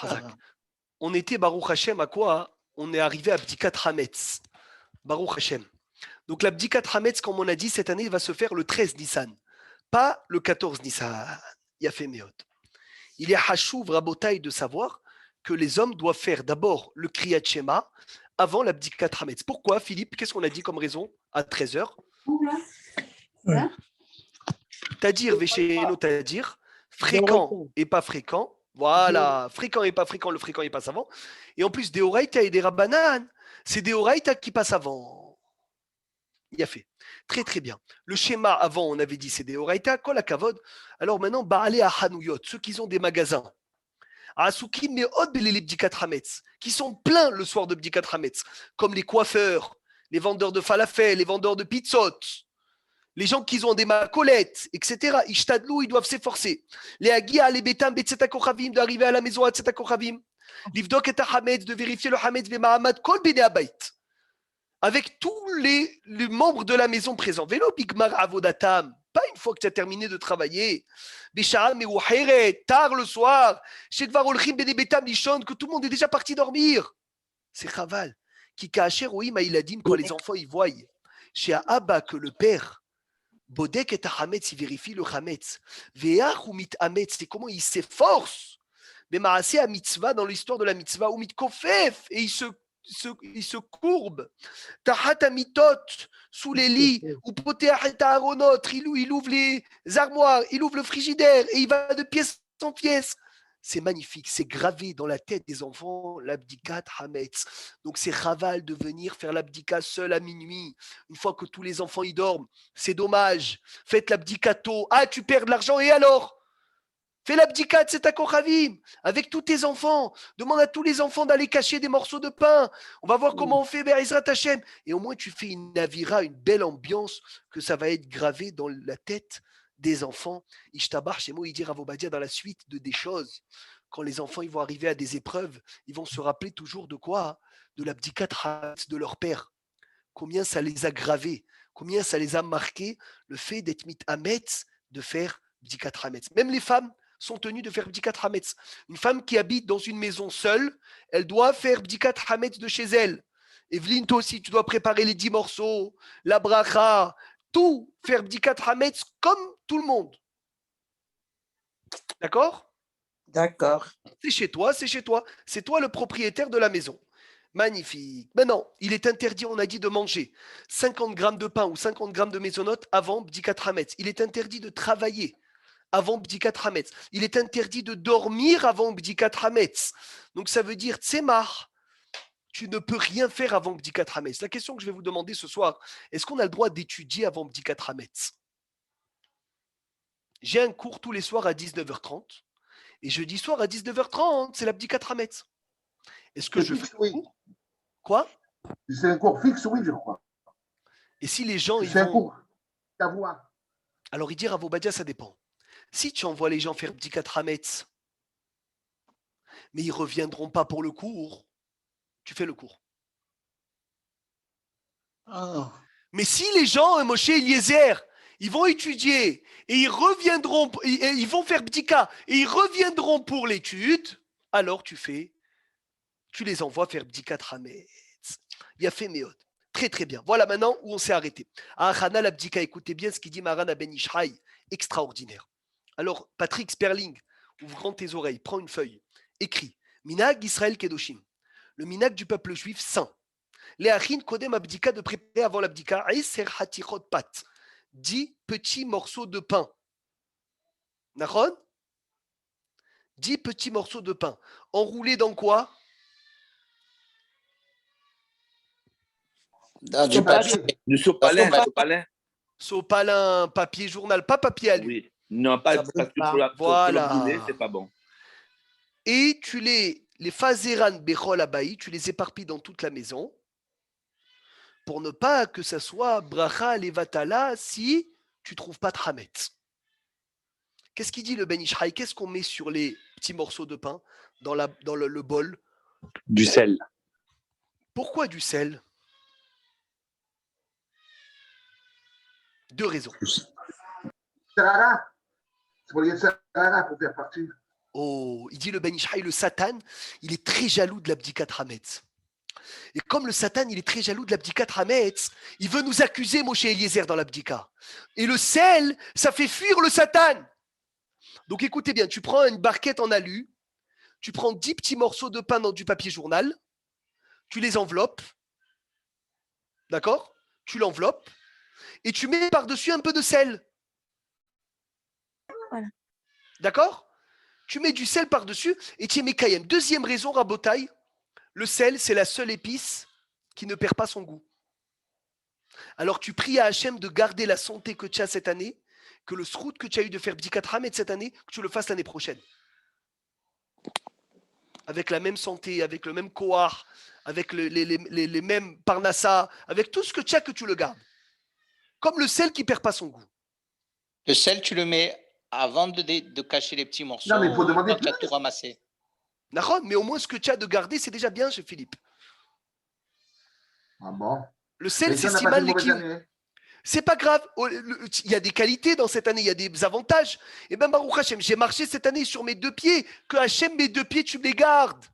Chazak. On était, Baruch Hashem, à quoi? On est arrivé à Bdikat Hametz. Baruch Hashem. Donc la Bdikat Hametz, comme on a dit, cette année va se faire le 13 Nissan, pas le 14 Nissan. Yafé Meot. Il est Hashuv Rabotai de savoir que les hommes doivent faire d'abord le Kriyat Shema avant la Bdikat Hametz. Pourquoi, Philippe? Qu'est-ce qu'on a dit comme raison à 13h? Tadir, Véchéno, Tadir, fréquent et pas fréquent. Voilà, fréquent et pas fréquent, le fréquent et passe avant. Et en plus, des Oraïta et des Rabbanan, c'est des Oraïta qui passent avant. Il a fait. Très très bien. Le schéma avant, on avait dit c'est des Oraïta, Kol Kavod. Alors maintenant, Baalé à Hanouyot, ceux qui ont des magasins. Asukim mais les Bdikat Hametz, qui sont pleins le soir de Bdikat Hametz, comme les coiffeurs, les vendeurs de falafel, les vendeurs de pizzot, les gens qui ont des macolettes, etc. Ishtadlou, ils doivent s'efforcer. Les Agia, les Betam, Betseta Kochavim, d'arriver à la maison à Tseta Kochavim. Livdok et Hametz, de vérifier le Hametz, Vemahamad, Kol Bene Abayt. Avec tous les membres de la maison présents. Vélo Bigmar Avodatam. Pas une fois que tu as terminé de travailler. Bishara Mewuhere, tard le soir. Shedvar Olchim Bene Betam Lishon, que tout le monde est déjà parti dormir. C'est Chaval. Qui Kacher Oim Ailadim, quand les enfants y voient. Chez Abba, que le père. Bodek et Hametz, il vérifie le Hametz. Veach ou mit Hametz, c'est comment il s'efforce. Mais Maasé a mitzvah dans l'histoire de la mitzvah, ou mit Kofef, et il se courbe. Tahat mitot, sous les lits, ou poteach aronot, il ouvre les armoires, il ouvre le frigidaire, et il va de pièce en pièce. C'est magnifique, c'est gravé dans la tête des enfants, l'abdikat Hametz. Donc c'est Chaval de venir faire l'abdikat seul à minuit, une fois que tous les enfants y dorment. C'est dommage. Faites l'abdikato. Ah, tu perds de l'argent, et alors? Fais l'abdikat, c'est à Kochavim, avec tous tes enfants. Demande à tous les enfants d'aller cacher des morceaux de pain. On va voir comment on fait Be'ezrat Hashem. Et au moins, tu fais une navira, une belle ambiance, que ça va être gravé dans la tête des enfants. Ishtabar, chez moi, il dit Ravobadia dans la suite des choses. Quand les enfants ils vont arriver à des épreuves, ils vont se rappeler toujours de quoi? De l'abdikat de leur père. Combien ça les a gravés, combien ça les a marqués, le fait d'être mit Hametz, de faire Bdikat Hametz. Même les femmes sont tenues de faire Bdikat Hametz. Une femme qui habite dans une maison seule, elle doit faire Bdikat Hametz de chez elle. Evelyne, toi aussi, tu dois préparer les 10 morceaux, la bracha, tout, faire Bdikat Hametz comme tout le monde. D'accord? D'accord. C'est chez toi, c'est chez toi. C'est toi le propriétaire de la maison. Magnifique. Maintenant, il est interdit, on a dit, de manger 50 grammes de pain ou 50 grammes de maisonnote avant Bdikat Hametz. Il est interdit de travailler avant Bdikat Hametz. Il est interdit de dormir avant Bdikat Hametz. Donc ça veut dire, Tzemar, tu ne peux rien faire avant Bdikat Hametz. La question que je vais vous demander ce soir, est-ce qu'on a le droit d'étudier avant Bdikat Hametz? J'ai un cours tous les soirs à 19h30 et jeudi soir à 19h30, c'est la Bdikat Hametz. Est-ce que je fais le cours? Quoi? C'est un cours fixe, oui, je crois. Et si les gens ils C'est un vont... cours à voir. Alors, il dit Ravobadia, ça dépend. Si tu envoies les gens faire Bdikat Hametz, mais ils ne reviendront pas pour le cours, tu fais le cours. Oh. Mais si les gens, Moshe Eliezer, ils vont étudier et ils reviendront, ils vont faire Bdika et ils reviendront pour l'étude, alors tu les envoies faire Bdikat Hametz. Il a fait Meod. Très très bien. Voilà maintenant où on s'est arrêté. Ah, Hana la Bdika, écoutez bien ce qu'il dit Maran Ben Ishraï, extraordinaire. Alors, Patrick Sperling, ouvre grand tes oreilles, prends une feuille, écris Minag Israël Kedoshim, le minag du peuple juif saint. Léachin Kodem Abdika, de préparer avant l'abdika, Aiser Hatichot Pat, 10 petits morceaux de pain. Nachon? 10 petits morceaux de pain. Enroulés dans quoi? Dans du papier. Du sopalin, sopalin. Sopalin, papier journal, pas papier alu. Oui. Non, pas parce que pour Voilà. le brûler, c'est pas bon. Et tu les fazeran bechol abaï, tu les éparpilles dans toute la maison pour ne pas que ça soit bracha levatala si tu trouves pas de hametz. Qu'est-ce qu'il dit le Ben Ishraï? Qu'est-ce qu'on met sur les petits morceaux de pain dans le bol? Du sel. Pourquoi du sel? Deux raisons. Sarara. C'est pour les Sarara pour faire partir. Oh, il dit le Ben Ishraï, le Satan, il est très jaloux de l'abdikat Hametz. Et comme le Satan, il est très jaloux de l'abdikat Hametz, il veut nous accuser, Moshe Eliezer, dans l'abdika. Et le sel, ça fait fuir le Satan. Donc écoutez bien, tu prends une barquette en alu, tu prends 10 petits morceaux de pain dans du papier journal, tu les enveloppes, d'accord? Tu l'enveloppes, et tu mets par-dessus un peu de sel. Voilà. D'accord? Tu mets du sel par-dessus et tu y mets cayenne. Deuxième raison, Rabotaille, le sel, c'est la seule épice qui ne perd pas son goût. Alors tu pries à Hachem de garder la santé que tu as cette année, que le srout que tu as eu de faire Bdikat Hametz cette année, que tu le fasses l'année prochaine. Avec la même santé, avec le même kohar, avec les mêmes parnassa, avec tout ce que tu as, que tu le gardes. Comme le sel qui ne perd pas son goût. Le sel, tu le mets avant de cacher les petits morceaux. Non, mais il faut demander quand tu as plus. tout ramassé. D'accord? Mais au moins, ce que tu as de garder, c'est déjà bien chez Philippe. Ah bon? Le sel, Mais c'est si on n'a pas Siman fait une mauvaise Lekim. année. C'est pas grave. Il y a des qualités dans cette année, il y a des avantages. Et bien, Baruch Hashem, j'ai marché cette année sur mes 2 pieds. Que Hashem, mes 2 pieds, tu me les gardes.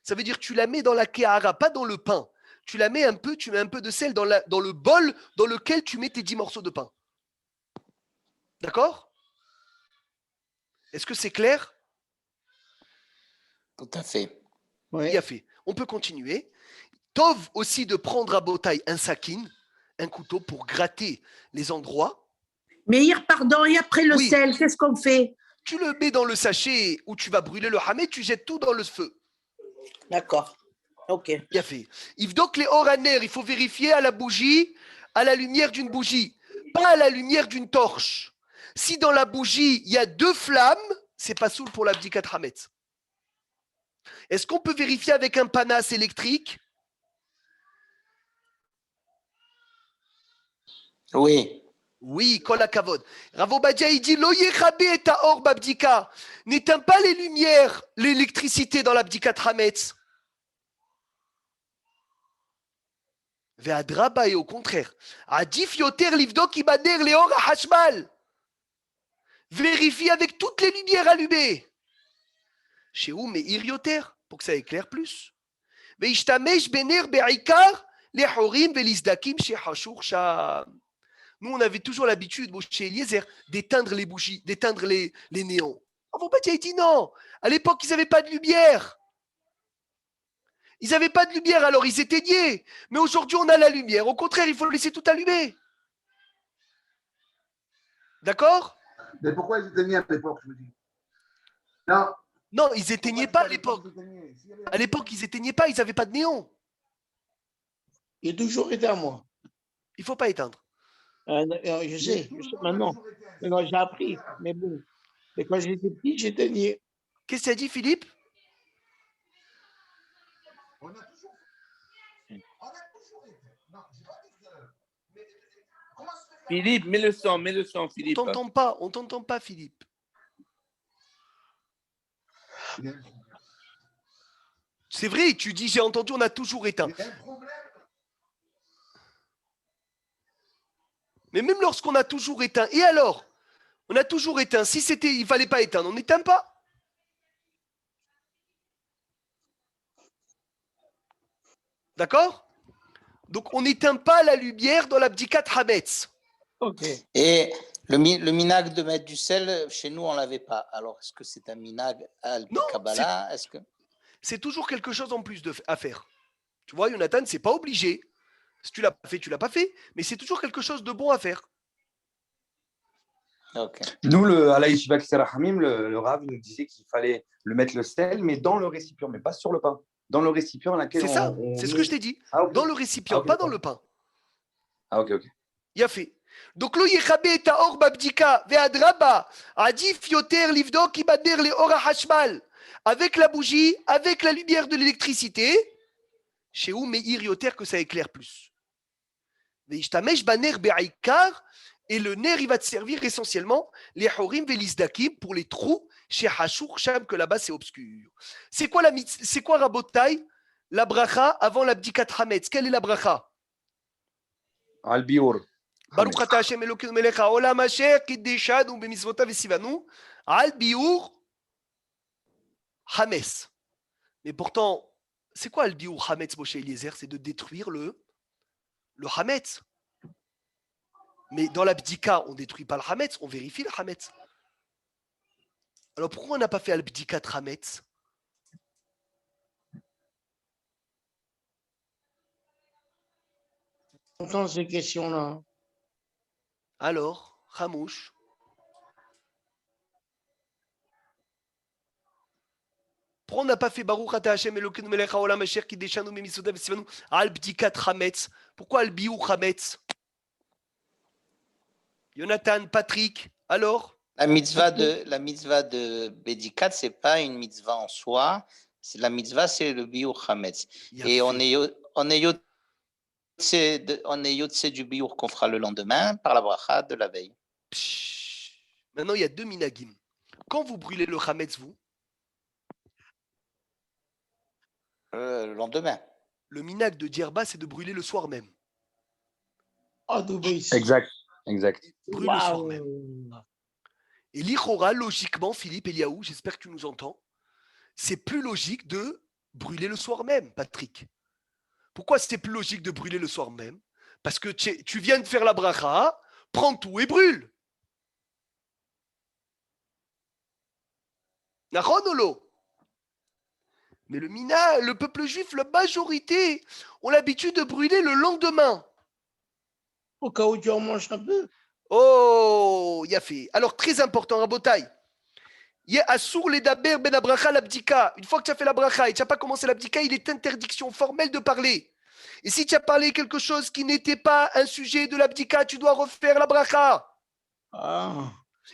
Ça veut dire que tu la mets dans la kehara, pas dans le pain. Tu la mets un peu, tu mets un peu de sel dans le bol dans lequel tu mets tes 10 morceaux de pain. D'accord? Est-ce que c'est clair? Tout à fait. Oui. Bien fait. On peut continuer. Tov aussi de prendre à Botaï un sakin, un couteau pour gratter les endroits. Meir, pardon, et après le Oui. sel, qu'est-ce qu'on fait? Tu le mets dans le sachet où tu vas brûler le hamet, tu jettes tout dans le feu. D'accord. OK. Bien fait. Donc les oraner, il faut vérifier à la bougie, à la lumière d'une bougie, pas à la lumière d'une torche. Si dans la bougie, il y a 2 flammes, c'est pas soul pour l'abdikat hametz. Est-ce qu'on peut vérifier avec un panasse électrique? Oui. Oui, kol hakavod. Rav Obadia, il dit Lo yechabe et or babdika. N'éteins pas les lumières, l'électricité dans l'abdikat hametz. Ve'adraba, et au contraire. Adif yoter livdok ibader leor hashmal. Vérifie avec toutes les lumières allumées. Chez où, mais irioter, pour que ça éclaire plus. Ve'ishtamesh bener be'ikar lehorim ve'lizdakim chez hashur sham. Nous, on avait toujours l'habitude, chez Eliezer, d'éteindre les bougies, d'éteindre les néons. Rav Obadia, il dit non. À l'époque, ils n'avaient pas de lumière. Ils n'avaient pas de lumière, alors ils éteignaient. Mais aujourd'hui, on a la lumière. Au contraire, il faut laisser tout allumé. D'accord? Mais pourquoi ils éteignaient à l'époque, je me dis? Non. Non, ils n'éteignaient pas à l'époque. À l'époque, ils n'éteignaient pas, ils n'avaient pas de néon. Il a toujours été à moi. Il ne faut pas éteindre. Je sais maintenant. Maintenant, j'ai appris. Mais bon. Mais quand j'étais petit, j'éteignais. Qu'est-ce que tu as dit, Philippe? On a toujours été. Non, j'ai pas dit que. Mais comment se fait Philippe, mets le son, Philippe. On t'entend pas, Philippe. C'est vrai, tu dis j'ai entendu, on a toujours éteint. Il y a un problème. Mais même lorsqu'on a toujours éteint, et alors? On a toujours éteint. Si c'était, il fallait pas éteindre, on n'éteint pas. D'accord? Donc on n'éteint pas la lumière dans l'abdikat hametz. OK. Et le minag de mettre du sel, chez nous, on ne l'avait pas. Alors, est-ce que c'est un minag Non, al-Kabbalah? Est-ce que... C'est toujours quelque chose en plus à faire. Tu vois, Jonathan, c'est pas obligé. Si tu l'as pas fait, tu l'as pas fait. Mais c'est toujours quelque chose de bon à faire. Ok. Nous, à la Yeshiva Kisser Hamim, le Rav nous disait qu'il fallait le mettre le sel, mais dans le récipient, mais pas sur le pain. Dans le récipient dans lequel C'est ça, c'est ce que je t'ai dit. Ah, okay. Dans le récipient, pas dans le pain. Ah, ok. Il a fait. Donc, lo yechabe et or babdika ve'adraba adif yoter livdok ibader le ora hashmal. Avec la bougie, avec la lumière de l'électricité, chez où meir yoter que ça éclaire plus. Ve'ishtamesh baner be'aikar. Et le ner, il va te servir essentiellement les horim ve'lizdakim pour les trous chez Hashur Sham, que là-bas c'est obscur. C'est quoi Rabotai? La bracha avant l'abdikat hametz. Quelle est la bracha? Al-Biur. Baruch ata Hashem Elokeinu melech haolam asher kiddeshanu b'mitzvotav v'sivanu al biur Hametz. Mais pourtant, c'est quoi le biour Hametz, Moshe Eliezer? C'est de détruire le Hametz. Mais dans l'abdika, on ne détruit pas le Hametz, on vérifie le Hametz. Alors pourquoi on n'a pas fait l'abdika de Hametz? J'entends ces questions-là. Alors, Hamouche. Pourquoi on n'a pas fait Baruch Ata Hashem Elokeinu melech haolam asher kideshanu memisodav v'tzivanu al bdikat Hametz? Pourquoi al biour Hametz? Jonathan, Patrick, alors? La mitzvah de Bédikat, ce n'est pas une mitzvah en soi. La mitzvah, c'est le biur Hametz. Et on est yotse du biur qu'on fera le lendemain par la bracha de la veille. Maintenant, il y a deux minagim. Quand vous brûlez le Hametz, vous? Le lendemain. Le minag de Djerba, c'est de brûler le soir même. Ah, d'obéissance. Exact, exact. Brûle le soir même. Et l'Ichora, logiquement, Philippe Eliaou, j'espère que tu nous entends, c'est plus logique de brûler le soir même, Patrick. Pourquoi c'est plus logique de brûler le soir même? Parce que tu viens de faire la bracha, prends tout et brûle. Nachonolo. Mais le peuple juif, la majorité, ont l'habitude de brûler le lendemain. Au cas où tu en manges un peu. Oh, il a fait. Alors, très important, Rabotai. Assour les daber ben abracha l'abdika. Une fois que tu as fait la bracha et tu n'as pas commencé l'abdika, il est interdiction formelle de parler. Et si tu as parlé quelque chose qui n'était pas un sujet de l'abdika, tu dois refaire la bracha. Ah.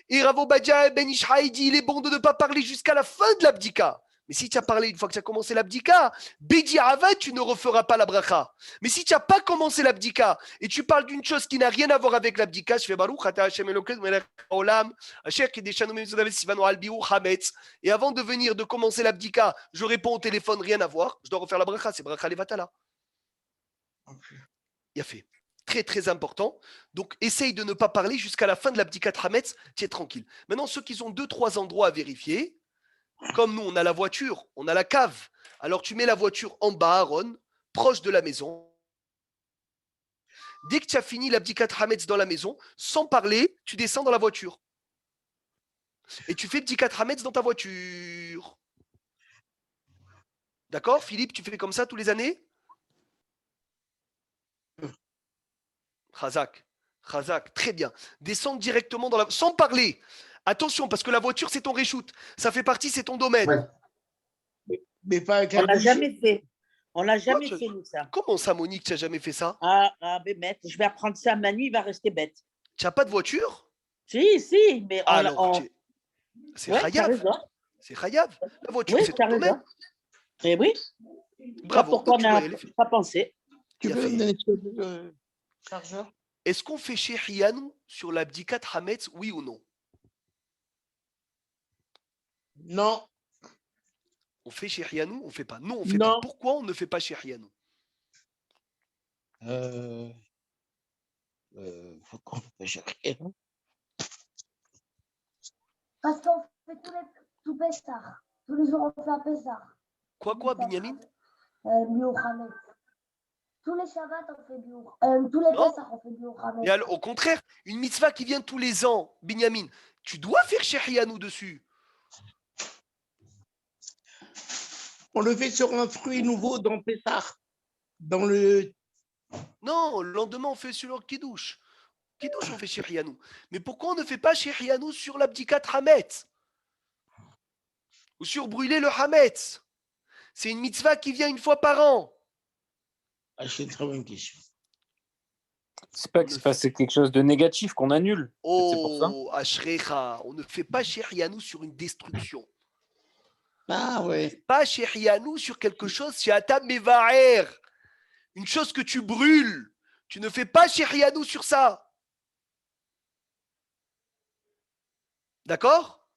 Et Rav Obadia ben Ishraï dit il est bon de ne pas parler jusqu'à la fin de l'abdika. Mais si tu as parlé une fois que tu as commencé l'abdika, Bedi Ava, tu ne referas pas la bracha. Mais si tu n'as pas commencé l'abdika et tu parles d'une chose qui n'a rien à voir avec l'abdika, je fais Baruch Ata Hashem Elokeinu melech haolam asher kideshanu memisodav v'tzivanu al biur Hametz. Et avant de commencer l'abdika, je réponds au téléphone, rien à voir. Je dois refaire la bracha, c'est bracha levatala. Il a fait. Très très important. Donc essaye de ne pas parler jusqu'à la fin de l'abdika de Hametz, tu es tranquille. Maintenant, ceux qui ont 2-3 endroits à vérifier, comme nous, on a la voiture, on a la cave. Alors, tu mets la voiture en bas, Aaron, proche de la maison. Dès que tu as fini l'abdikat Hametz dans la maison, sans parler, tu descends dans la voiture. Et tu fais l'abdikat Hametz dans ta voiture. D'accord, Philippe, tu fais comme ça tous les années? Khazak, très bien. Descends directement dans la... Sans parler. Attention, parce que la voiture, c'est ton reshoot. Ça fait partie, c'est ton domaine. Ouais. Mais pas avec On un l'a boucher. jamais fait. On l'a jamais Quoi, fait, nous, ça. Comment ça, Monique, tu n'as jamais fait ça? Bémet, je vais apprendre ça à Manu, il va rester bête. Tu n'as pas de voiture? Si, mais Alors, c'est ouais, t'as Khayav. raison. C'est Khayav. La voiture, Oui, c'est t'as ton domaine. raison. Eh oui. Bravo. Pourquoi on Donc, n'a tu dois y aller. pas pensé? Tu Bien peux fait. me donner le chargeur? Est-ce qu'on fait Shehianu sur l'abdikat Hametz, oui ou non? Non. On fait Shehianu, on ne fait pas. Non, on ne fait Non. pas. Pourquoi on ne fait pas Shehianu? Faut qu'on fasse rien. Parce qu'on fait tout Pessah. Tous les jours, on fait un Pessah. Quoi, Binyamin? Biur Hametz. Tous les Shabbats, on fait Biur. Tous les Non. Pessah, on fait Biur Hametz. Et alors, au contraire, une mitzvah qui vient tous les ans, Binyamin, tu dois faire Shehianu dessus. On le fait sur un fruit nouveau dans Pessah. Dans le... Non, le lendemain, on fait sur le Kiddush. Kiddush, on fait Shehianu. Mais pourquoi on ne fait pas Shehianu sur l'abdikat Hametz? Ou sur brûler le Hametz? C'est une mitzvah qui vient une fois par an. Ah, c'est une très bonne question. C'est pas que c'est quelque chose de négatif qu'on annule. C'est pour ça. Oh, Ashrecha, on ne fait pas Shehianu sur une destruction. Ah ouais. Pas Shehianu sur quelque chose, c'est Atam Mevaer. Une chose que tu brûles. Tu ne fais pas Shehianu sur ça. D'accord?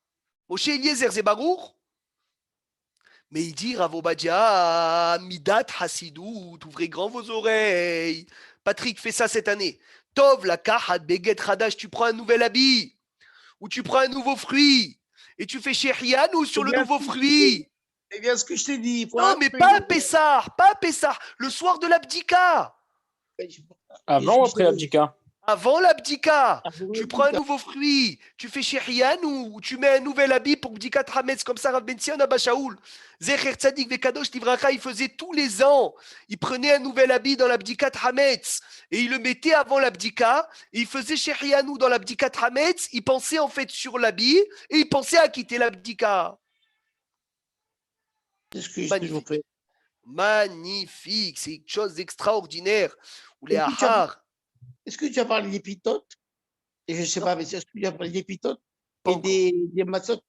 Moshe Eliezer Zebarour. Mais il dit Rav Obadia, Midat Hasidut, ouvrez grand vos oreilles. Patrick, fais ça cette année. Tov, la kahat, beget, radash, tu prends un nouvel habit. Ou tu prends un nouveau fruit. Et tu fais Shehianu sur le Bien nouveau sûr. fruit. C'est bien ce que je t'ai dit. Il faut Non, mais pas à Pessah, pas à Pessah. Le soir de l'abdika. Avant ou après l'abdika? Avant l'abdika, tu prends un nouveau fruit, tu fais shérian ou tu mets un nouvel habit pour Bdikat Hametz, comme ça Rav Ben Sion Abba Shaoul. Zecher Tzadik Vekadosh Livracha, il faisait tous les ans, il prenait un nouvel habit dans l'abdikat Hametz et il le mettait avant l'abdika, et il faisait shérianou dans l'abdikat Hametz, il pensait en fait sur l'habit et il pensait à quitter l'abdika. C'est ce que je vous fais. Magnifique, c'est quelque chose d'extraordinaire. Ou les Est-ce que tu as parlé des pitotes? Et je ne sais pas, mais est-ce que tu as parlé des pitotes et des matzot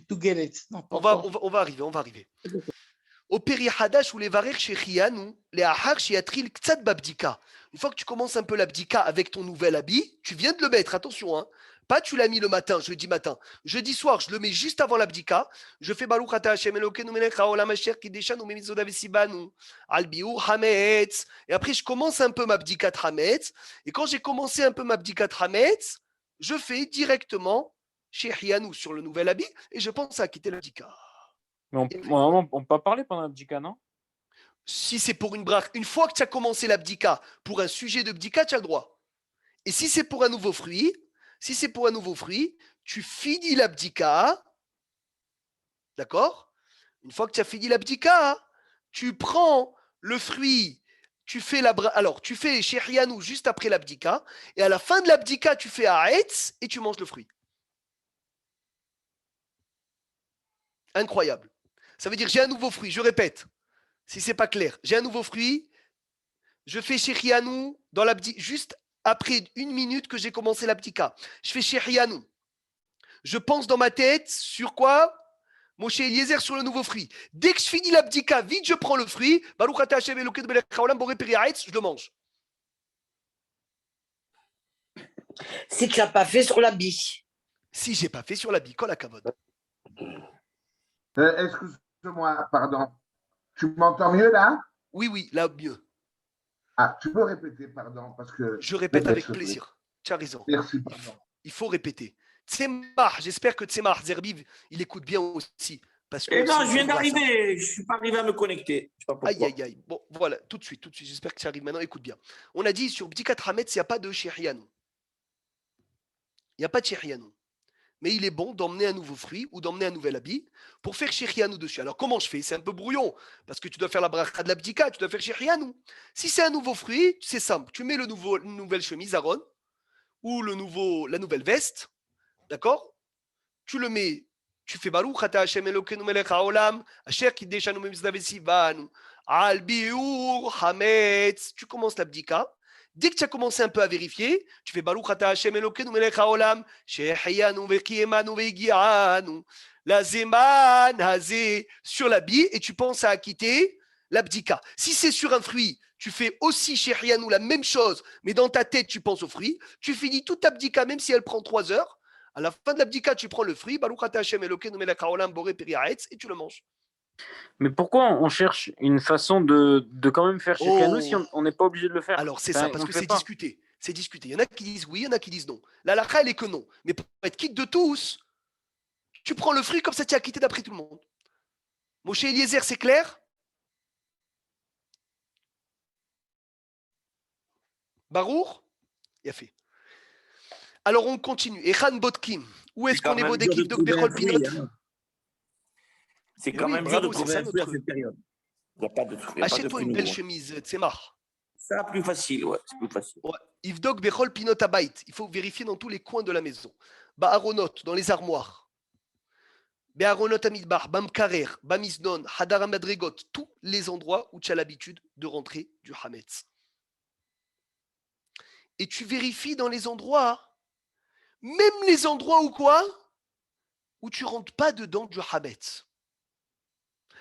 Tougelet? Non, on va arriver. Au Peri Hadash ou les Varer chez Chianou, les Ahar chez Atril Ktsad Babdika. Une fois que tu commences un peu l'abdika avec ton nouvel habit, tu viens de le mettre, attention, hein. Pas tu l'as mis le matin, jeudi matin. Jeudi soir, je le mets juste avant l'abdika. Je fais Baruch Ata Hashem Elokeinu melech haolam asher kideshanu memitzvodav vesibanu al biur hametz. Et après, je commence un peu ma bdikat hametz. Et quand j'ai commencé un peu ma bdikat hametz, je fais directement chez Hianou sur le nouvel habit et je pense à quitter l'abdika. Mais on peut pas parler pendant l'abdika, non? Si c'est pour une braque, une fois que tu as commencé l'abdika pour un sujet de bdika, tu as le droit. Et si c'est pour un nouveau fruit, tu finis l'abdika, d'accord? Une fois que tu as fini l'abdika, tu prends le fruit, tu fais tu fais shérianou juste après l'abdika, et à la fin de l'abdika, tu fais haetz et tu manges le fruit. Incroyable. Ça veut dire j'ai un nouveau fruit, je répète, si c'est pas clair, j'ai un nouveau fruit, je fais shérianou dans l'abdika, juste après 1 minute que j'ai commencé l'abdika. Je fais shérianou. Je pense dans ma tête sur quoi? Moshe Eliezer sur le nouveau fruit. Dès que je finis l'abdika, vite je prends le fruit. Baruch Ata Hashem Elokeinu melech haolam borei peri haaretz, je le mange. Si tu n'as pas fait sur l'habit. Si j'ai pas fait sur l'habit, kol hakavod. Excuse-moi, pardon. Tu m'entends mieux là? Oui, là mieux. Ah, tu peux répéter, pardon, parce que... Je répète avec plaisir. Tu as raison. Merci, pardon. Il faut répéter. Tzemach, j'espère que Tzemach Zerbiv, il écoute bien aussi. Parce que non, je viens d'arriver. Je ne suis pas arrivé à me connecter. Je sais pas pourquoi. Aïe. Bon, voilà, tout de suite. J'espère que ça arrive maintenant. Écoute bien. On a dit sur Bdikat Hametz, il n'y a pas de shérianou. Il n'y a pas de shérianou. Mais il est bon d'emmener un nouveau fruit ou d'emmener un nouvel habit pour faire shérianou dessus. Alors, comment je fais? C'est un peu brouillon, parce que tu dois faire la bracha de l'abdika, tu dois faire shérianou. Si c'est un nouveau fruit, c'est simple. Tu mets une nouvelle chemise Aaron ou la nouvelle veste, d'accord? Tu le mets, tu fais Baruch Ata Hashem Elokeinu melech haolam asher kideshanu memitzvodav vesibanu al biur hametz. Tu commences l'abdika. Dès que tu as commencé un peu à vérifier, tu fais Baruch Ata Hashem Elokeinu melech haolam sheheyanu vekiemanu vegianu la zeman hazé sur l'habit et tu penses à quitter l'abdika. Si c'est sur un fruit, tu fais aussi sheheyanu la même chose, mais dans ta tête tu penses au fruit. Tu finis toute l'abdika même si elle prend 3 heures. À la fin de l'abdika, tu prends le fruit, Baruch Ata Hashem Elokeinu melech haolam borei peri haaretz, et tu le manges. Mais pourquoi on cherche une façon de quand même faire chez Piano si on n'est pas obligé de le faire? Alors c'est ça, parce que c'est discuté. C'est discuté. Il y en a qui disent oui, il y en a qui disent non. La halakha, elle est que non. Mais pour être quitte de tous, tu prends le fruit comme ça, tu as quitté d'après tout le monde. Moshe Eliezer, c'est clair? Baruch? Il a fait. Alors on continue. Et Khan Botkin, où est-ce qu'on est Bodekif de Bechol Pinot? C'est quand même dur de trouver un fruit à cette période. Achète-toi une belle chemise, Tzemach. C'est plus facile, ouais. C'est plus facile. Ouais. Ivdok Bechol Pinot Abait. Il faut vérifier dans tous les coins de la maison. Ba'aronot, dans les armoires. Be'aronot Amidbar, Bamkarer, Bamiznon, Hadar Madregot, tous les endroits où tu as l'habitude de rentrer du Hametz. Et tu vérifies dans les endroits, même les endroits où quoi? Où tu rentres pas dedans du Hametz.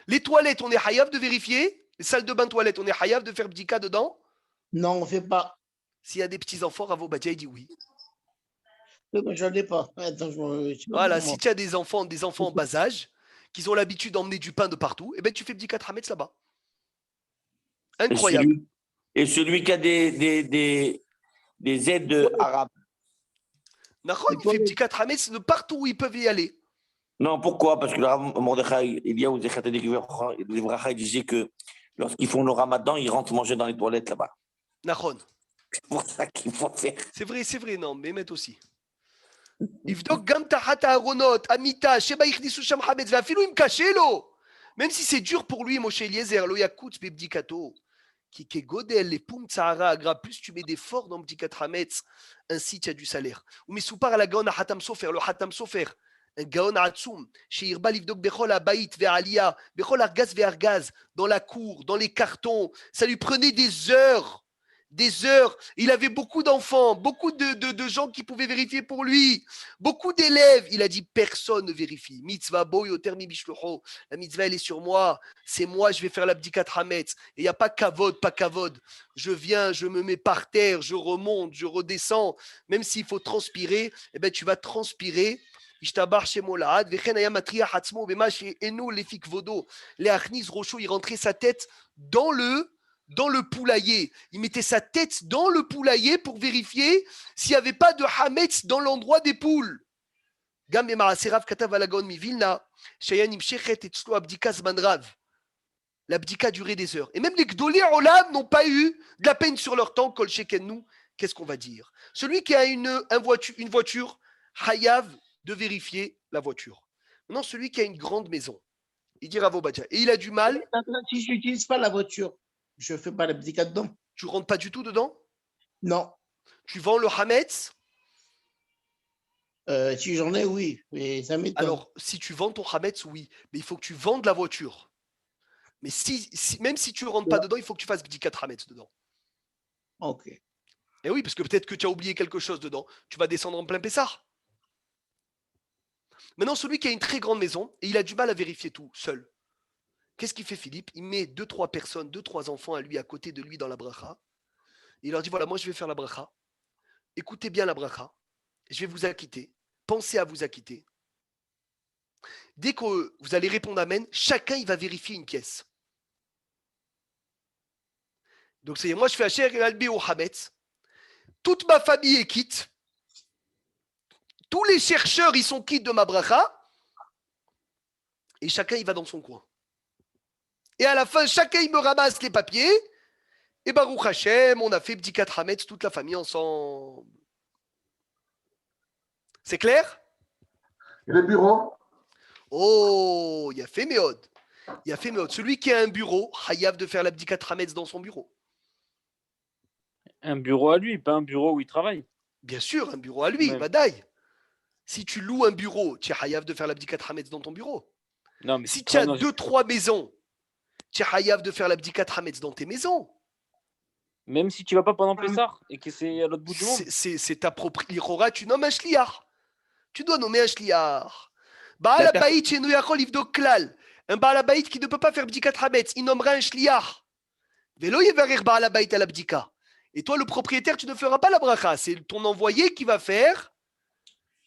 Les toilettes, on est hayav de vérifier. Les salles de bain toilettes, on est hayav de faire bdika dedans. Non, on ne fait pas. S'il y a des petits-enfants, Ravo Badia, il dit oui. Moi, je n'en ai pas. Attends, voilà, si tu as des enfants en bas âge, qui ont l'habitude d'emmener du pain de partout, eh ben, tu fais bdika hametz là-bas. Incroyable. Et celui qui a des aides arabes. Il fait bdika hametz de partout où ils peuvent y aller. Non, pourquoi? Parce que le Rav Mordechai, il y a où les Vracha, il disait que lorsqu'ils font le ramadan, ils rentrent manger dans les toilettes là-bas. Nachon. C'est pour ça qu'il faut faire. C'est vrai, non, mais met aussi. יבדוק גם תחת הארונות, המיטה, שבה הכניסו שם חמץ, ואפילו אם קשה לו. Même si c'est dur pour lui, Moshe Eliezer, lo yakutz bebdikato, qui kegodel, les poum tsahara agra, plus tu mets d'efforts dans bdikat hametz, ainsi tu as du salaire. Ou mais soupar à la gaon à hatam sofer, le hatam sofer, un gaon à atsum, chez Irba livdok bechol abaït ve'alia, bechol argaz ve'argaz, dans la cour, dans les cartons, ça lui prenait des heures. Des heures, il avait beaucoup d'enfants, beaucoup de gens qui pouvaient vérifier pour lui, beaucoup d'élèves. Il a dit personne ne vérifie. Mitzvah boy termi bishlocho. La mitzvah elle est sur moi, c'est moi, je vais faire l'abdikat hametz. Et il n'y a pas kavod, pas kavod. Je viens, je me mets par terre, je remonte, je redescends. Même s'il faut transpirer, eh ben tu vas transpirer. Ishtabar shemolad, vechen aya matriach atzmo bema she'enu lefik vodo. Leachnis rocho, il rentrait sa tête dans le poulailler. Il mettait sa tête dans le poulailler pour vérifier s'il n'y avait pas de hametz dans l'endroit des poules. L'abdika durait des heures. Et même les Gdolé Olam n'ont pas eu de la peine sur leur temps. Kol Shekennu, qu'est-ce qu'on va dire? Celui qui a une voiture, Hayav de vérifier la voiture. Maintenant, celui qui a une grande maison, il dit Ravo Badja. Et il a du mal. Si je n'utilise pas la voiture, je ne fais pas l'abdicat dedans. Tu rentres pas du tout dedans? Non. Tu vends le hametz? Si j'en ai, oui. Mais ça m'étonne. Alors, si tu vends ton hametz, oui. Mais il faut que tu vendes la voiture. Mais même si tu ne rentres pas dedans, il faut que tu fasses bdikat hametz dedans. Ok. Et oui, parce que peut-être que tu as oublié quelque chose dedans. Tu vas descendre en plein Pessah. Maintenant, celui qui a une très grande maison, et il a du mal à vérifier tout, seul. Qu'est-ce qu'il fait, Philippe? Il met 2-3 personnes, 2-3 enfants à lui, à côté de lui dans la bracha. Il leur dit, voilà, moi je vais faire la bracha. Écoutez bien la bracha. Je vais vous acquitter. Pensez à vous acquitter. Dès que vous allez répondre amen, chacun il va vérifier une pièce. Donc c'est moi je fais Asher el Albi au Hametz. Toute ma famille est quitte. Tous les chercheurs ils sont quittes de ma bracha. Et chacun il va dans son coin. Et à la fin, chacun il me ramasse les papiers. Et Baruch Hashem, on a fait Bdikat Hametz, toute la famille ensemble. C'est clair? Et les bureaux? Oh, il y a fait Méod. Il y a fait Méod. Celui qui a un bureau, Hayav de faire l'Abdikat Hametz dans son bureau. Un bureau à lui, pas un bureau où il travaille. Bien sûr, un bureau à lui, Badaï. Si tu loues un bureau, tu es Hayav de faire l'Abdikat Hametz dans ton bureau. Non, mais si tu as 2-3 maisons, tu es Hayav de faire l'Abdikat Hametz dans tes maisons. Même si tu vas pas pendant Pessah et que c'est à l'autre bout du monde. C'est ta propre Irora, tu nommes un shliach. Tu dois nommer un shliach. Baal Abayit chez nous Yachol Ivdok Klal. Un Baal Abayit qui ne peut pas faire Bdikat Hametz, il nommera un shliach. Velo Yevarer Baal Abayit à la Bdika. Et toi, le propriétaire, tu ne feras pas la bracha. C'est ton envoyé qui va faire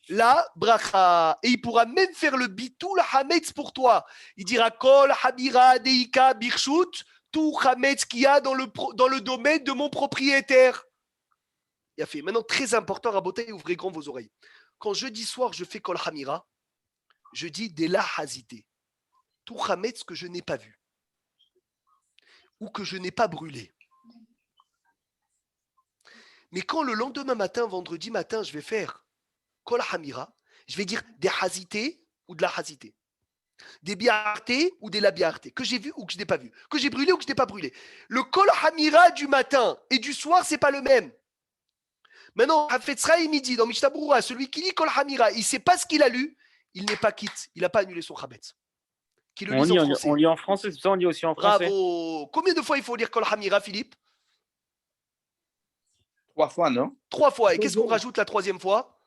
la bracha. Et il pourra même faire le bitul hametz pour toi. Il dira kol habira deika birshut, tout hametz qu'il y a dans le domaine de mon propriétaire. Il a fait. Maintenant, très important, Rabotai, ouvrez grand vos oreilles. Quand jeudi soir, je fais kol hamira, je dis de la hazité. Tout hametz que je n'ai pas vu ou que je n'ai pas brûlé. Mais quand le lendemain matin, vendredi matin, je vais faire Kol Hamira, je vais dire des hazités ou de la hazité. Des biartés ou des labiartés. Que j'ai vu ou que je n'ai pas vu. Que j'ai brûlé ou que je n'ai pas brûlé. Le Kol Hamira du matin et du soir, ce n'est pas le même. Maintenant, Hafetzra et midi, dans Mishnah Berurah, celui qui lit Kol Hamira, il ne sait pas ce qu'il a lu, il n'est pas quitte. Il n'a pas annulé son Chametz. On lit en français, c'est ça, on lit aussi en français. Bravo. Combien de fois il faut lire Kol Hamira, Philippe? 3 fois, non? 3 fois. Et qu'est-ce qu'on rajoute la 3e fois?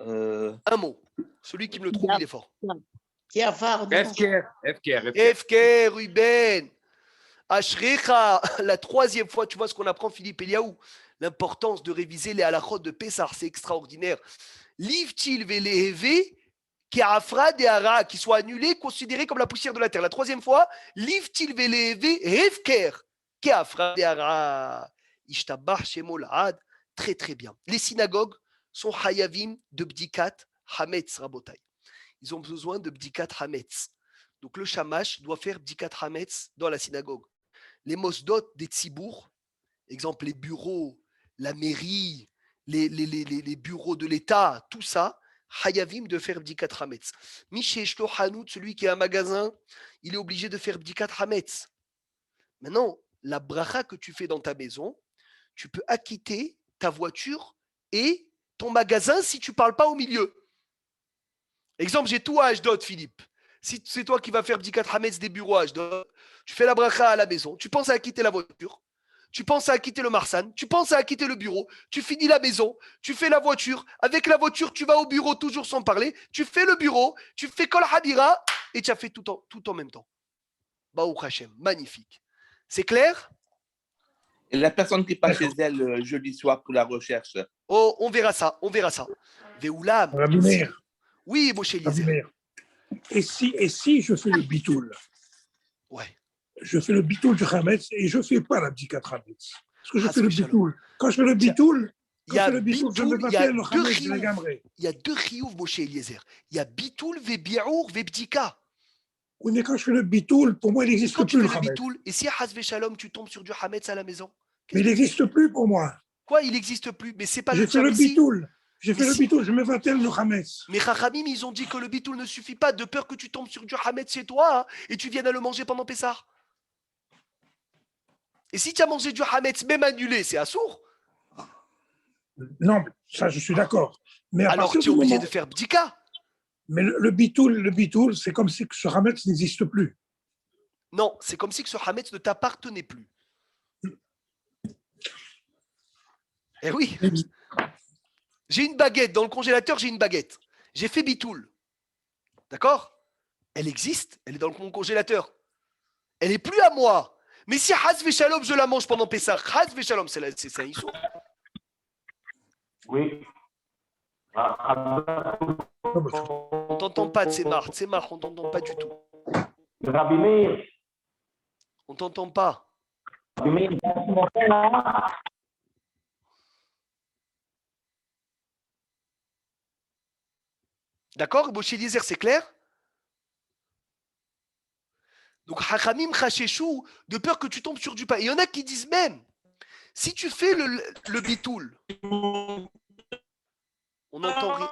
Un mot. Celui qui me le trouve, il est fort. Efker, Ruben. Ashrecha. La 3e fois, tu vois ce qu'on apprend, Philippe Eliaou. L'importance de réviser les halachot de Pessah, c'est extraordinaire. Livtil veleheve, qui a afra de hara, qui soit annulé, considéré comme la poussière de la terre. La 3e fois, livtil veleheve, efker, qui a afra de hara. Ishtabach Shemo Lahad, très très bien. Les synagogues sont hayavim de bdikat hametz rabotai. ils ont besoin de Bdikat Hametz. Donc le Shamash doit faire Bdikat Hametz dans la synagogue. Les Mosdot des Tzibour, exemple les bureaux, la mairie, les bureaux de l'État, tout ça, Hayavim de faire Bdikat Hametz. Misheshlo Hanout, celui qui a un magasin, il est obligé de faire Bdikat Hametz. Maintenant, la bracha que tu fais dans ta maison, tu peux acquitter ta voiture et ton magasin si tu ne parles pas au milieu. Exemple, j'ai tout à Ashdod, Philippe. Si c'est toi qui vas faire Bdikat Hametz des bureaux à Ashdod, tu fais la bracha à la maison, tu penses à acquitter la voiture, tu penses à acquitter le marsan, tu penses à acquitter le bureau, tu finis la maison, tu fais la voiture. Avec la voiture, tu vas au bureau toujours sans parler, tu fais le bureau, tu fais Kol Hadira et tu as fait tout en même temps. Baruch Hashem, magnifique. C'est clair? Et la personne qui passe chez elle jeudi soir pour la recherche. Oh, on verra ça, on verra ça. Veoulam. Rabbi Meir. Oui, Moshe Rabbi Eliezer. Meir. Et si je fais le bitoul? Ouais. Je fais le bitoul du Hametz et je ne fais pas la Bdikat Hametz. Parce que je Chas fais le v'shalom. bitoul. Quand je fais le bitoul, Il y a je bitoul, me il y a bats le deux Hametz de chiouf. la gamrée. Il y a deux chiouf, Moshe Eliezer. Il y a bitoul, vebiaour, vebdika. Oui, mais quand je fais le bitoul, pour moi, il n'existe Quand tu plus fais le le Hametz. bitoul, et si à Hasve Shalom, tu tombes sur du Hametz à la maison? Mais il n'existe plus pour moi. Quoi, il n'existe plus? Mais c'est pas J'ai le fait le tcham ici. bitoul. J'ai fait Mais le si- bitoul, je me vatel le Hametz. Mais Chachamim, ils ont dit que le bitoul ne suffit pas, de peur que tu tombes sur du Hametz chez toi hein, et tu viennes à le manger pendant Pessah. Et si tu as mangé du Hametz, même annulé, c'est assourd. Non, ça, je suis d'accord. Mais à Alors partir tu es du obligé moment... de faire bdika. Mais le bitoul, c'est comme si ce Hametz n'existe plus. Non, c'est comme si que ce Hametz ne t'appartenait plus. Eh oui. J'ai une baguette, dans le congélateur, j'ai une baguette. J'ai fait bitoul. D'accord? Elle existe, elle est dans mon congélateur. Elle n'est plus à moi. Mais si Haz Veshalom, je la mange pendant Pessah, Haz Veshalom, c'est un issou. Oui. On t'entend pas, Tsemar, on t'entend pas du tout. Rabbi Meir. On t'entend pas. Rabbi Meir. D'accord? Moshe Eliezer, c'est clair? Donc, Hachamim Chacheshou, de peur que tu tombes sur du pain. Il y en a qui disent même, si tu fais le bitoul, on n'entend rien.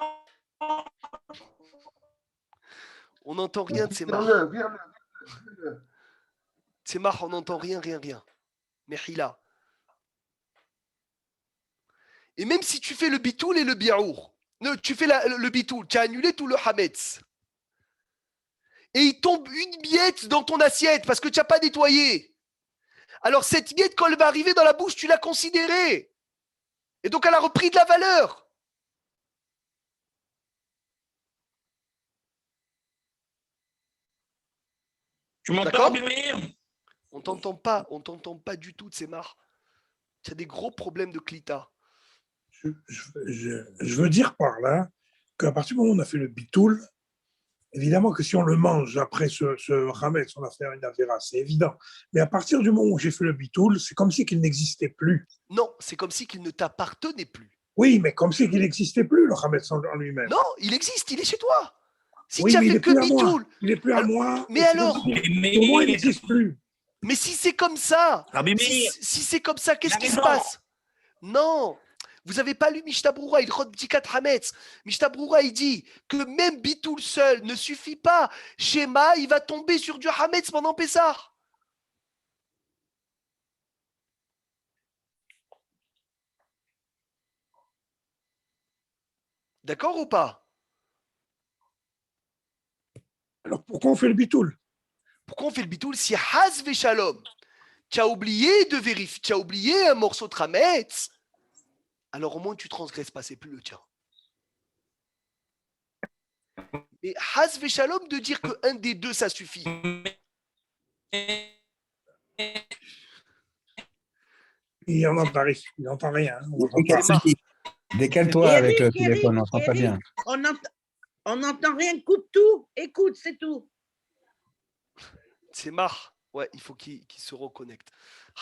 On n'entend rien de Tsemar. Tsemar, on n'entend rien. Mehila. Et même si tu fais le bitoul et le biaour, tu fais le bitoul, tu as annulé tout le hametz. Et il tombe une miette dans ton assiette parce que tu n'as pas nettoyé. Alors cette miette, quand elle va arriver dans la bouche, tu l'as considérée. Et donc elle a repris de la valeur. Tu m'entends, D'accord? Rabbi Meir? On t'entend pas du tout, Tsemar. Tu as des gros problèmes de clita. Je veux dire par là qu'à partir du moment où on a fait le bitoul, évidemment que si on le mange après ce hametz, on a fait une avéra, c'est évident. Mais à partir du moment où j'ai fait le bitoul, c'est comme si qu'il n'existait plus. Non, c'est comme si qu'il ne t'appartenait plus. Oui, mais comme si qu'il n'existait plus, le hametz en lui-même. Non, il existe, il est chez toi. Si Oui, tu as mais il fait est plus que à moi. bitoul. Il n'est plus à moi. Mais Et c'est alors comme si- Pour moi, il n'existe plus. Mais si c'est comme ça, Rabbi Meir. si c'est comme ça, qu'est-ce Il a qui se raison. passe? Non, vous n'avez pas lu Mishnah Broura, il rod Bdikat Hametz. Mishnah Broura, il dit que même bitoul seul ne suffit pas. Shema, il va tomber sur du Hametz pendant Pessah. D'accord ou pas? Alors pourquoi on fait le bitoul? Pourquoi on fait le bitoul si Haz Veshalom, tu as oublié de vérifier, tu as oublié un morceau de Hametz, alors au moins tu transgresses pas, c'est plus le tien. Et Haz Veshalom de dire qu'un des deux ça suffit. Il n'entend rien. On n'entend pas. C'est marrant. Décale-toi avec le Eric, téléphone, on n'entend pas Eric, bien. on n'entend rien, coupe tout, écoute, c'est tout. C'est marre. Ouais, il faut qu'il se reconnecte.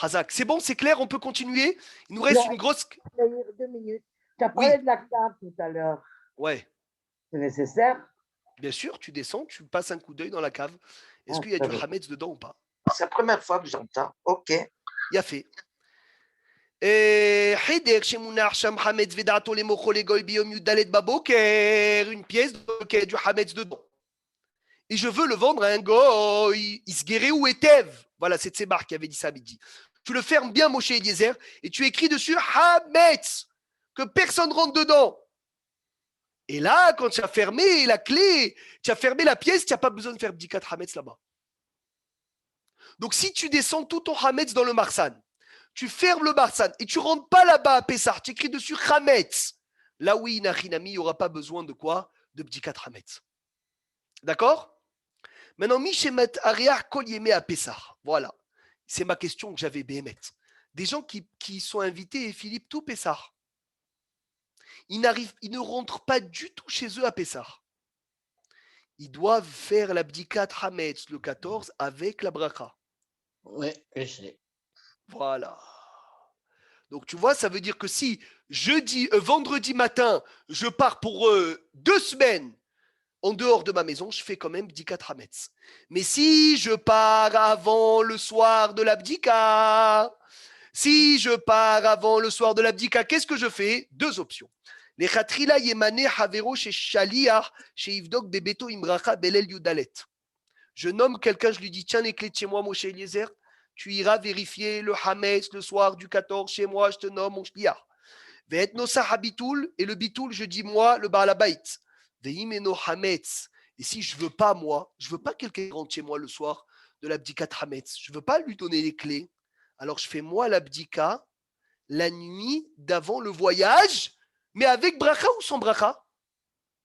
Hazak, c'est bon, c'est clair, on peut continuer. Il nous reste Non. une grosse. 2 minutes. Tu as parlé de la table tout à l'heure. Ouais. C'est nécessaire? Bien sûr, tu descends, tu passes un coup d'œil dans la cave. Est-ce qu'il y a du hametz dedans ou pas? C'est la première fois que j'entends ça. Ok. Il y a fait. Une pièce qui a du hametz dedans. Et je veux le vendre à un goy, Isgere ou Etev. Voilà, c'est Tsebar qui avait dit ça à midi. Tu le fermes bien, Moshe Eliezer, et tu écris dessus hametz, que personne rentre dedans. Et là, quand tu as fermé la clé, tu as fermé la pièce, tu n'as pas besoin de faire bdikat hametz là-bas. Donc, si tu descends tout ton hametz dans le marsan, tu fermes le marsan et tu rentres pas là-bas à Pessah, tu écris dessus hametz. Là, oui, Nachinami, il n'y aura pas besoin de quoi? De bdikat hametz. D'accord? Maintenant, Mishemet Ariar Kol Yemé à Pessah. Voilà. C'est ma question que j'avais, Béhémet. Des gens qui sont invités, et Philippe, tout Pessah. Ils ne rentrent pas du tout chez eux à Pessah. Ils doivent faire l'abdikat Hametz le 14 avec la bracha. Oui, je sais. Voilà. Donc, tu vois, ça veut dire que si vendredi matin, je pars pour 2 semaines en dehors de ma maison, je fais quand même bdikat hametz. Mais si je pars avant le soir de l'abdika, qu'est-ce que je fais? 2 options. Les chatrila yemane havero chez shaliach chez ivdok bebeto imracha belel yudalet. Je nomme quelqu'un, je lui dis tiens les clés de chez moi, Moshe Eliezer, tu iras vérifier le hametz le soir du 14 chez moi, je te nomme mon shliach. Ve'et nosa habitoul, et le bitoul, je dis moi, le baal habayit. Et si je veux pas, je veux pas quelqu'un qui rentre chez moi le soir de l'abdikat hametz, je veux pas lui donner les clés, alors je fais moi l'abdika la nuit d'avant le voyage, mais avec bracha ou sans bracha?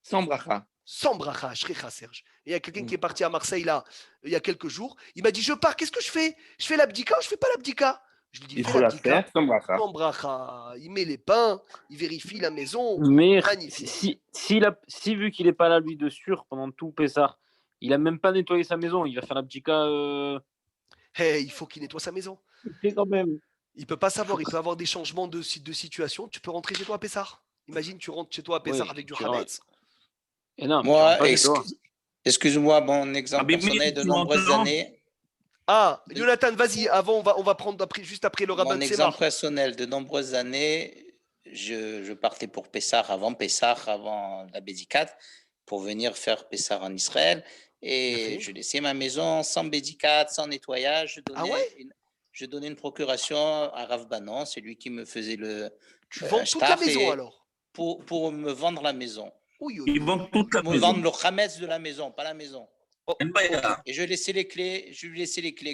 Sans bracha. Sans bracha, shrecha Serge. Et il y a quelqu'un qui est parti à Marseille là, il y a quelques jours, il m'a dit je pars, qu'est-ce que je fais? Je fais l'abdika ou je fais pas l'abdika? Je lui dis Il faut la faire sans bracha. Sans bracha. Il met les pains, il vérifie la maison. Mais magnifique. si vu qu'il n'est pas là, lui, de sûr, pendant tout Pessah, il n'a même pas nettoyé sa maison, il va faire la bdika. Il faut qu'il nettoie sa maison. C'est quand même. Il peut pas savoir, il peut avoir des changements de situation. Tu peux rentrer chez toi à Pessah. Imagine, tu rentres chez toi à Pessah avec du hametz. Et non, moi, excuse-moi, mon exemple personnel de nombreuses années. Ah, Jonathan, vas-y, avant, on va prendre juste après le rabbin de Semar. Mon exemple personnel de nombreuses années, je partais pour Pessah, avant la Bédicat, pour venir faire Pessah en Israël. Et je laissais ma maison sans Bédicat, sans nettoyage. Je donnais une procuration à Rav Banon, c'est lui qui me faisait le. Tu vends toute la maison alors? Pour me vendre la maison. Ils vendent toute la maison. Me vendre le chametz de la maison, pas la maison. Et je laissais les clés,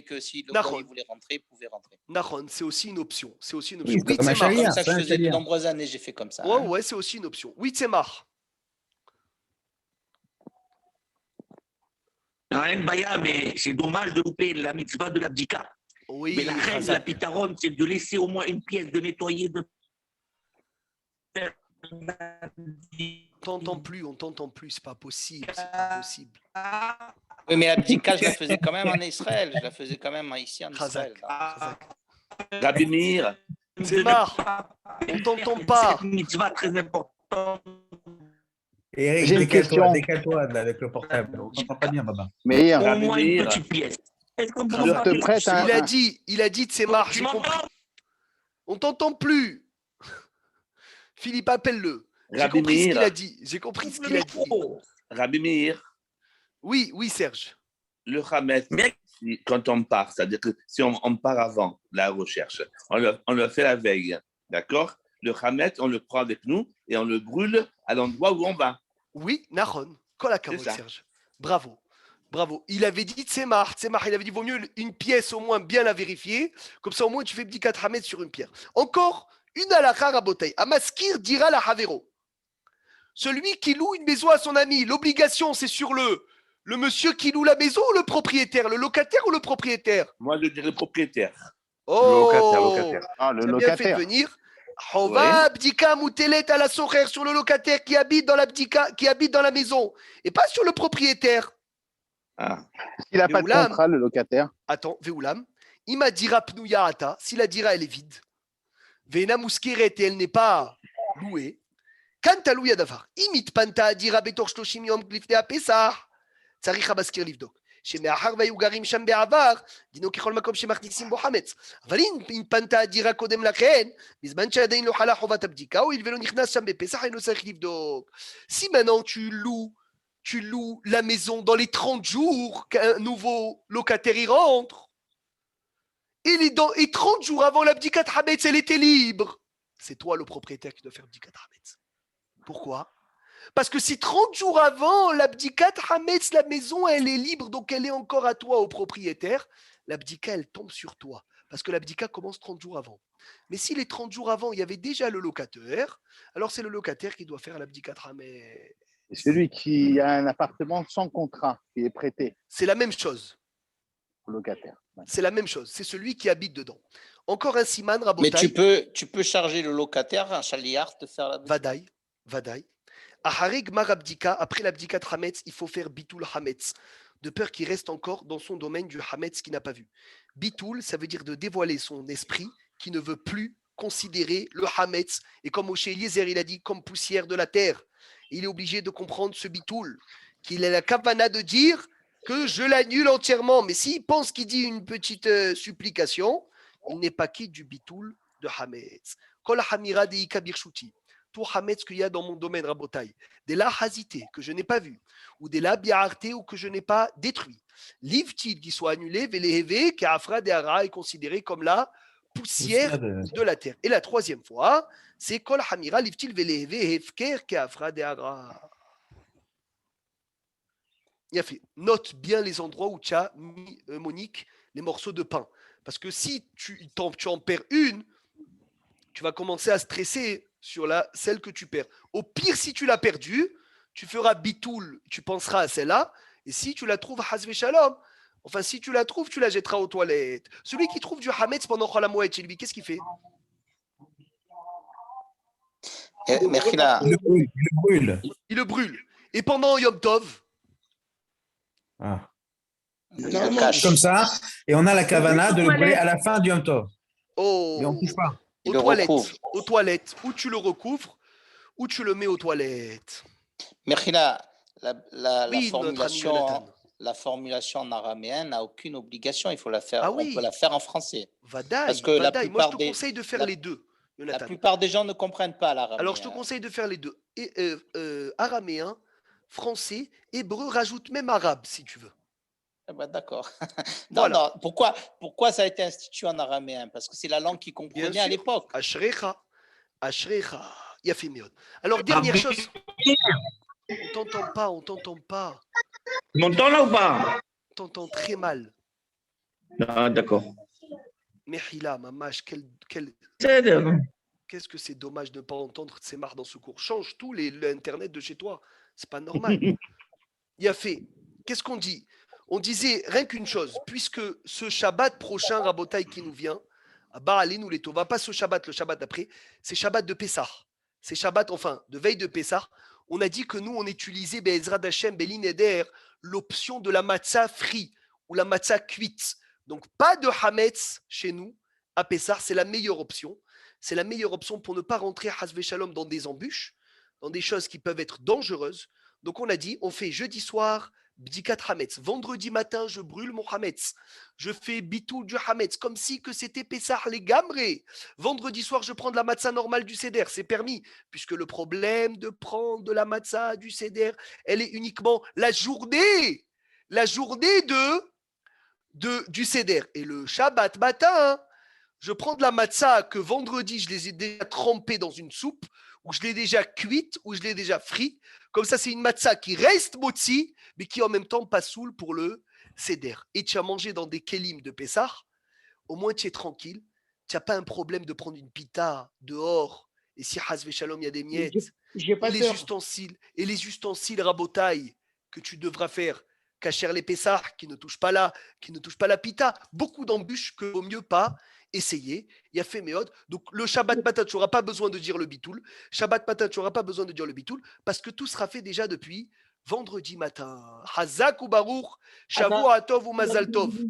que si le gars voulait rentrer, il pouvait rentrer. Nahon, c'est aussi une option. C'est aussi une Oui, option. Comme ça, je faisais de nombreuses années, j'ai fait comme ça. Ouais, c'est aussi une option. Oui, Tzemar. Mais c'est dommage de louper la mitzvah de l'abdika. Oui, mais la pitaronne, c'est de laisser au moins une pièce, de nettoyer, de faire. On t'entend plus, c'est pas possible. Oui, mais l'abdika, je la faisais quand même en Israël, je la faisais quand même ici en Israël. Rabbi Meir. C'est marre, on t'entend pas. C'est une mitzvah très importante. Eric, décale-toi avec le portable. On t'entend pas bien, Baba. Meir. Au moins une petite pièce. Je te prête un. Il a dit, c'est marre, j'ai compris. On t'entend plus. Philippe, appelle-le. J'ai compris ce qu'il a dit. Rabbi Meir. Oui, Serge. Le Hametz, quand on part, c'est-à-dire que si on part avant la recherche, on le fait la veille, d'accord? Le Hametz, on le prend avec nous et on le brûle à l'endroit où on va. Oui, Nahon. Kolakavod, Serge. Bravo. Il avait dit Tzemar, il avait dit vaut mieux une pièce au moins bien la vérifier, comme ça au moins tu fais bdikat hametz sur une pierre. Encore une halakha rabotay. Amaskir dira la havero. Celui qui loue une maison à son ami, l'obligation c'est sur le monsieur qui loue la maison ou le propriétaire, le locataire ou le propriétaire? Moi je dirais propriétaire. Oh, le locataire. Ah, le locataire. Bien fait de venir. Hova bdika moutelet à la sorer sur le locataire qui habite dans la maison et pas sur le propriétaire. S'il n'a pas de contrat, le locataire. Attends, Veoulam. Ima dira pnouyaata, si la dira elle est vide. Vena muskeret et elle n'est pas louée. כאן תלוי הדבר. אם התפנתה הדירה בתוך 30 יום לפני הפסח, צריך המזכיר לבדוק. שמאחר והיו גרים שם בעבר, דינו ככל מקום שמכניסים בו חמץ. אבל אם פנתה הדירה קודם לכן, בזמן שעדיין לא חלה חובת הבדיקה, הואיל ולא נכנס שם בפסח, אינו צריך לבדוק. Si maintenant tu loues la maison dans les 30 jours qu'un nouveau locataire y rentre, et 30 jours avant l'abdikat Hametz, elle était libre. C'est toi le propriétaire qui doit faire l'abdikat Hametz. Pourquoi? Parce que si 30 jours avant l'abdikat Hametz, la maison, elle est libre, donc elle est encore à toi, au propriétaire, l'abdika, elle tombe sur toi. Parce que l'abdika commence 30 jours avant. Mais si les 30 jours avant, il y avait déjà le locataire, alors c'est le locataire qui doit faire l'abdikat Hametz. Et celui qui a un appartement sans contrat, qui est prêté. C'est la même chose. Locataire. Ouais. C'est la même chose. C'est celui qui habite dedans. Encore un siman, Rabotai. Mais tu peux charger le locataire, un chaliar, de faire la Vadaï. Aharig marabdika, après l'abdikat Hametz, il faut faire bitul Hametz, de peur qu'il reste encore dans son domaine du Hametz qu'il n'a pas vu. Bitul, ça veut dire de dévoiler son esprit qui ne veut plus considérer le Hametz. Et comme Moshe Eliezer, il a dit, comme poussière de la terre. Il est obligé de comprendre ce bitul, qu'il a la kavana de dire que je l'annule entièrement. Mais s'il pense qu'il dit une petite supplication, il n'est pas quitte du bitul de Hametz. Kol hamira de ikabirchuti. Tout Hametz qu'il y a dans mon domaine, Rabotai. Des la hazité que je n'ai pas vu, ou des la biarté ou que je n'ai pas détruit. Livtil qui soit annulé, veleheve, qui afra de hara est considéré comme la poussière de la terre. Et la troisième fois, c'est Kol Hamira, Livtil Veleheve, Hefker, Keafra de Hagra. Il a fait. Note bien les endroits où tu as mis, Monique, les morceaux de pain. Parce que si tu en perds une, tu vas commencer à stresser sur celle que tu perds. Au pire, si tu l'as perdue, tu feras bitoul, tu penseras à celle-là. Et si tu la trouves, Hazve Shalom, enfin, si tu la trouves, tu la jetteras aux toilettes. Celui qui trouve du Hametz pendant Chol HaMoed chez lui, qu'est-ce qu'il fait? Mechila. Il le brûle. Et pendant Yom Tov, Ah. Comme ça, et on a la kavana de le brûler à la fin du Yom Tov. Oh, mais on ne touche pas. Aux toilettes, ou tu le recouvres, ou tu le mets aux toilettes. Mechila, Oui, la formulation en araméen n'a aucune obligation, il faut la faire, oui. on peut la faire en français. Vadaï, Parce que moi je te conseille de faire les deux. La plupart des gens ne comprennent pas l'araméen. Alors je te conseille de faire les deux. Araméen, français, hébreu, rajoute même arabe si tu veux. Eh ben, d'accord. Voilà. Non, pourquoi ça a été institué en araméen? Parce que c'est la langue qu'ils comprenaient à l'époque. Ashrecha, Yafimiod. Alors dernière chose. On t'entend pas. Tu m'entends là ou pas? On t'entend très mal. Ah, d'accord. Mehila, mamash, qu'est-ce que c'est dommage de ne pas entendre ces marres dans ce cours. Change tout l'internet de chez toi. C'est pas normal. Il a fait. Qu'est-ce qu'on dit? On disait rien qu'une chose, puisque ce Shabbat prochain, Rabotai qui nous vient, à Baalinu les Tova, pas ce Shabbat, le Shabbat d'après, c'est Shabbat de Pessah. C'est Shabbat, enfin, de veille de Pessah. On a dit que nous, on utilisait Be'ezrat Hashem, Belin Eder, l'option de la matzah free ou la matzah cuite. Donc, pas de Hametz chez nous, à Pessah, c'est la meilleure option. C'est la meilleure option pour ne pas rentrer, Hasve Shalom, dans des embûches, dans des choses qui peuvent être dangereuses. Donc, on a dit, on fait jeudi soir, Bdikat Hametz. Vendredi matin, je brûle mon Hametz. Je fais bitou du Hametz, comme si que c'était Pessah les Gamré. Vendredi soir, je prends de la matzah normale du Seder. C'est permis, puisque le problème de prendre de la matzah du Seder, elle est uniquement la journée du Seder. Et le Shabbat matin, je prends de la matzah que vendredi, je les ai déjà trempées dans une soupe, ou je l'ai déjà cuite, ou je l'ai déjà frit. Comme ça, c'est une matzah qui reste motzi, mais qui en même temps pas saoule pour le Seder. Et tu as mangé dans des kelim de Pessah, au moins tu es tranquille. Tu n'as pas un problème de prendre une pita dehors. Et si Hazve Shalom, il y a des miettes. Et les ustensiles rabotailles que tu devras faire, cacher les Pessah, qui ne touchent pas la pita. Beaucoup d'embûches que vaut mieux pas essayer. Il y a fait méode. Donc le Shabbat matin, tu n'auras pas besoin de dire le bitoul. Shabbat matin, tu n'auras pas besoin de dire le bitoul parce que tout sera fait déjà depuis vendredi matin. Hazak ou Baruch, Shavua Tov ou Mazal Tov.